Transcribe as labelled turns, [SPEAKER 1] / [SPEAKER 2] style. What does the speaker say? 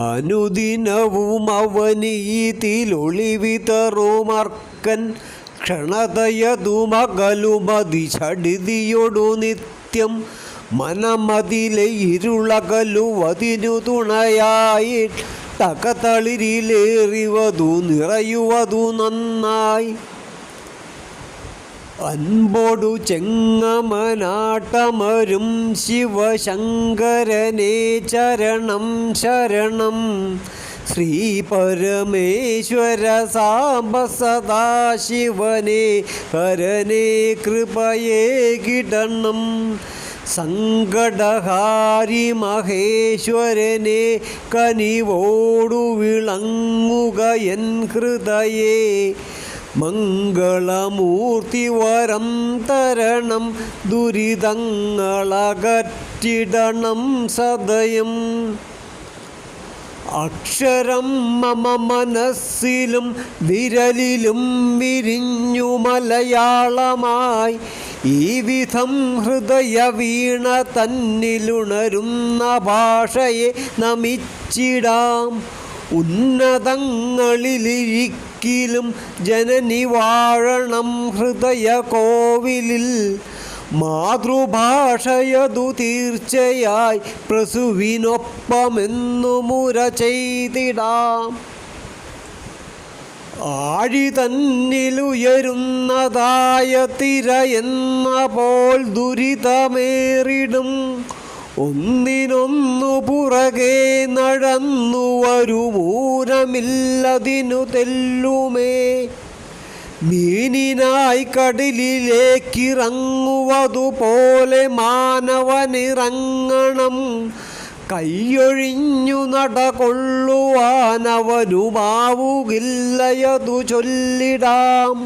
[SPEAKER 1] അനുദിനവും അവനീതിലൊളിവിതറുമർക്കൻ ക്ഷണതയതു മകലുമതി ഛടിതിയൊടു നിത്യം മനമതിലെ ഇരുളകലുവതിനു തുണയായി തകതളിരിലേറിവതു നിറയുവതു നന്നായി അൻപോടു ചെങ്ങമനാട്ടമരും ശിവശങ്കരനെ ചരണം ശരണം ശ്രീ പരമേശ്വര സാംബ സദാശിവനെ ഹരനെ കൃപയേ കിടണം സങ്കടഹാരി മഹേശ്വരനെ കനിവോടു വിളങ്ങുകയൻ ഹൃദയേ മംഗളമൂർത്തി വരം തരണം ദുരിതങ്ങളകറ്റിടണം സദയം അക്ഷരം മമ മനസ്സിലും വിരലിലും വിരിഞ്ഞു മലയാളമായി ഈ വിധം ഹൃദയ വീണ തന്നിലുണരുന്ന ഭാഷയെ നമിച്ചിടാം ഉന്നതങ്ങളിലിരിക്കിലും ജനനി വാഴണം ഹൃദയ കോവിലിൽ മാതൃഭാഷയതു തീർച്ചയായി പ്രസുവിനൊപ്പമെന്നു മുര ചെയ്തിടാം ആഴി തന്നിലുയരുന്നതായ തിര എന്ന പോൽ ദുരിതമേറിടും ഒന്നിനൊന്നു പുറകെ നടന്നു വരുമൂലമില്ലതിനു തെല്ലുമേ മീനിനായി കടലിലേക്കിറങ്ങുവതുപോലെ മാനവനിറങ്ങണം കൈയൊഴിഞ്ഞു നടകൊള്ളുവാനവനുമാവുകില്ലയതു ചൊല്ലിടാം